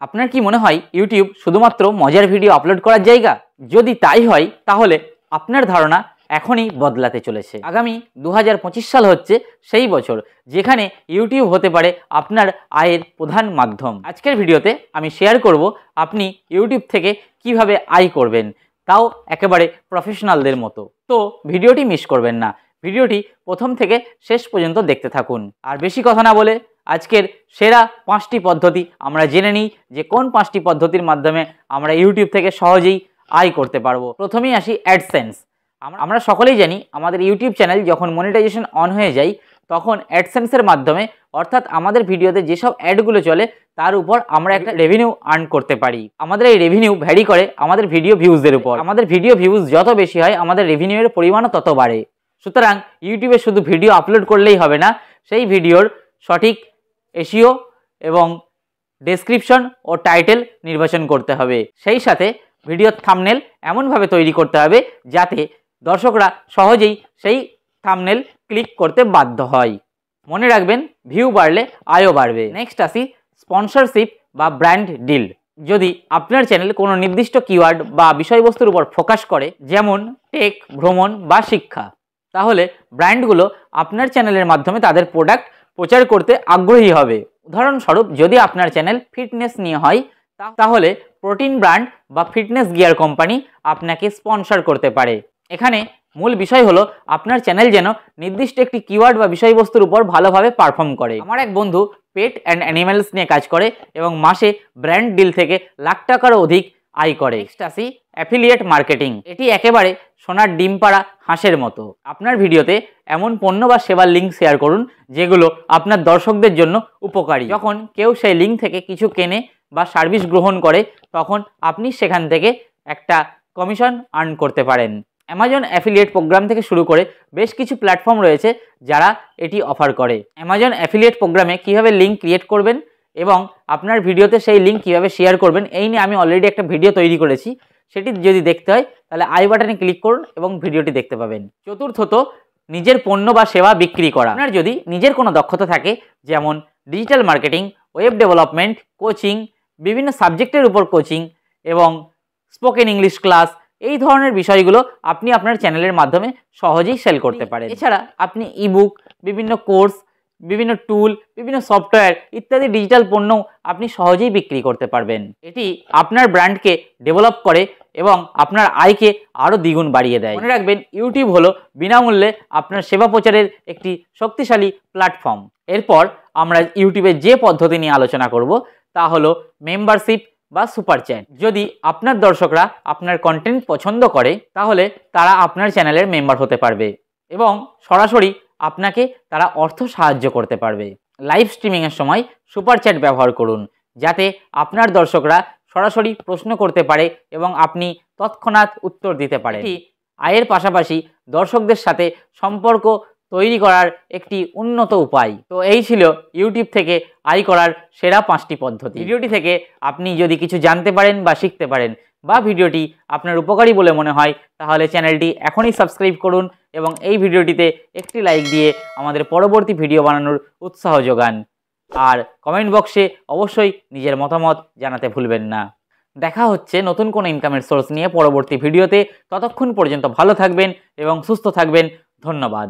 আপনার কি মনে হয় ইউটিউব শুধুমাত্র মজার ভিডিও আপলোড করার জায়গা? যদি তাই হয় তাহলে আপনার ধারণা এখনই বদলাতে চলেছে। আগামী 2025 সাল হচ্ছে সেই বছর যেখানে ইউটিউব হতে পারে আপনার আয়ের প্রধান মাধ্যম। আজকের ভিডিওতে আমি শেয়ার করব আপনি ইউটিউব থেকে কিভাবে আয় করবেন, তাও একেবারে প্রফেশনালদের মতো। তো ভিডিওটি মিস করবেন না, ভিডিওটি প্রথম থেকে শেষ পর্যন্ত দেখতে থাকুন। আর বেশি কথা না বলে আজকের সেরা 5টি পদ্ধতি আমরা জেনে নিই যে কোন 5টি পদ্ধতির মাধ্যমে আমরা ইউটিউব থেকে সহজেই আয় করতে পারবো। প্রথমেই আসি অ্যাডসেন্স। আমরা সকলেই জানি আমাদের ইউটিউব চ্যানেল যখন মনিটাইজেশন অন হয়ে যায় তখন অ্যাডসেন্সের মাধ্যমে, অর্থাৎ আমাদের ভিডিওতে যেসব অ্যাডগুলো চলে তার উপর আমরা একটা রেভিনিউ আর্ন করতে পারি। আমাদের এই রেভিনিউ ভ্যারি করে আমাদের ভিডিও ভিউজের উপর। আমাদের ভিডিও ভিউজ যত বেশি হয় আমাদের রেভিনিউয়ের পরিমাণও তত বাড়ে। সুতরাং ইউটিউবে শুধু ভিডিও আপলোড করলেই হবে না, সেই ভিডিওর সঠিক এসইও এবং ডেসক্রিপশন ও টাইটেল নির্বাচন করতে হবে। সেই সাথে ভিডিওর থাম্বনেল এমনভাবে তৈরি করতে হবে যাতে দর্শকরা সহজেই সেই থাম্বনেল ক্লিক করতে বাধ্য হয়। মনে রাখবেন, ভিউ বাড়লে আয়ও বাড়বে। নেক্সট আসি স্পন্সরশিপ বা ব্র্যান্ড ডিল। যদি আপনার চ্যানেল কোনো নির্দিষ্ট কিওয়ার্ড বা বিষয়বস্তুর উপর ফোকাস করে, যেমন টেক, ভ্রমণ বা শিক্ষা, তাহলে ব্র্যান্ডগুলো আপনার চ্যানেলের মাধ্যমে তাদের প্রোডাক্ট প্রচার করতে আগ্রহী হবে। উদাহরণস্বরূপ, যদি আপনার চ্যানেল ফিটনেস নিয়ে হয় তাহলে প্রোটিন ব্র্যান্ড বা ফিটনেস গিয়ার কোম্পানি আপনাকে স্পন্সর করতে পারে। এখানে মূল বিষয় হলো আপনার চ্যানেল যেন নির্দিষ্ট একটি কিওয়ার্ড বা বিষয়বস্তুর উপর ভালোভাবে পারফর্ম করে। আমার এক বন্ধু পেট অ্যান্ড অ্যানিমেলস নিয়ে কাজ করে এবং মাসে ব্র্যান্ড ডিল থেকে লাখ টাকারও অধিক আয় করে। নেক্সট আসি অ্যাফিলিয়েট মার্কেটিং। এটি একেবারে সোনার ডিম পাড়া হাঁসের মতো। আপনার ভিডিওতে এমন পণ্য বা সেবার লিঙ্ক শেয়ার করুন যেগুলো আপনার দর্শকদের জন্য উপকারী। যখন কেউ সেই লিঙ্ক থেকে কিছু কেনে বা সার্ভিস গ্রহণ করে তখন আপনি সেখান থেকে একটা কমিশন আর্ন করতে পারেন। অ্যামাজন অ্যাফিলিয়েট প্রোগ্রাম থেকে শুরু করে বেশ কিছু প্ল্যাটফর্ম রয়েছে যারা এটি অফার করে। অ্যামাজন অ্যাফিলিয়েট প্রোগ্রামে কীভাবে লিঙ্ক ক্রিয়েট করবেন এবং আপনার ভিডিওতে সেই লিঙ্ক কীভাবে শেয়ার করবেন এই নিয়ে আমি অলরেডি একটা ভিডিও তৈরি করেছি, সেটি যদি দেখতে হয় তাহলে আই বাটনে ক্লিক করুন এবং ভিডিওটি দেখতে পাবেন। চতুর্থত, নিজের পণ্য বা সেবা বিক্রি করা। আপনার যদি নিজের কোনো দক্ষতা থাকে, যেমন digital marketing, web development, coaching, বিভিন্ন সাবজেক্টের উপর কোচিং এবং স্পোকেন ইংলিশ ক্লাস, এই ধরনের বিষয়গুলো আপনি আপনার চ্যানেলের মাধ্যমে সহজেই সেল করতে পারেন। এছাড়া আপনি ইবুক, বিভিন্ন কোর্স, বিভিন্ন টুল, বিভিন্ন সফটওয়্যার ইত্যাদি ডিজিটাল পণ্য আপনি সহজেই বিক্রি করতে পারবেন। এটি আপনার ব্র্যান্ডকে ডেভেলপ করে এবং আপনার আয়কে আরও দ্বিগুণ বাড়িয়ে দেয়। মনে রাখবেন, ইউটিউব হলো বিনামূল্যে আপনার সেবা প্রচারের একটি শক্তিশালী প্ল্যাটফর্ম। এরপর আমরা ইউটিউবে যে পদ্ধতি নিয়ে আলোচনা করব তা হলো মেম্বারশিপ বা সুপার চ্যাট। যদি আপনার দর্শকরা আপনার কন্টেন্ট পছন্দ করে তাহলে তারা আপনার চ্যানেলের মেম্বার হতে পারবে এবং সরাসরি আপনাকে তারা অর্থ সাহায্য করতে পারবে। লাইভ স্ট্রিমিংয়ের সময় সুপার চ্যাট ব্যবহার করুন যাতে আপনার দর্শকরা সরাসরি প্রশ্ন করতে পারে এবং আপনি তৎক্ষণাৎ উত্তর দিতে পারেন। এটি আয়ের পাশাপাশি দর্শকদের সাথে সম্পর্ক তৈরি করার একটি উন্নত উপায়। তো এই ছিল ইউটিউব থেকে আয় করার সেরা 5টি পদ্ধতি। ভিডিওটি থেকে আপনি যদি কিছু জানতে পারেন বা শিখতে পারেন বা ভিডিওটি আপনার উপকারী বলে মনে হয় তাহলে চ্যানেলটি এখনই সাবস্ক্রাইব করুন এবং এই ভিডিওটিতে একটি লাইক দিয়ে আমাদের পরবর্তী ভিডিও বানানোর উৎসাহ যোগান। আর কমেন্ট বক্সে অবশ্যই নিজের মতামত জানাতে ভুলবেন না। দেখা হচ্ছে নতুন কোনো ইনকামের সোর্স নিয়ে পরবর্তী ভিডিওতে। ততক্ষণ পর্যন্ত ভালো থাকবেন এবং সুস্থ থাকবেন। ধন্যবাদ।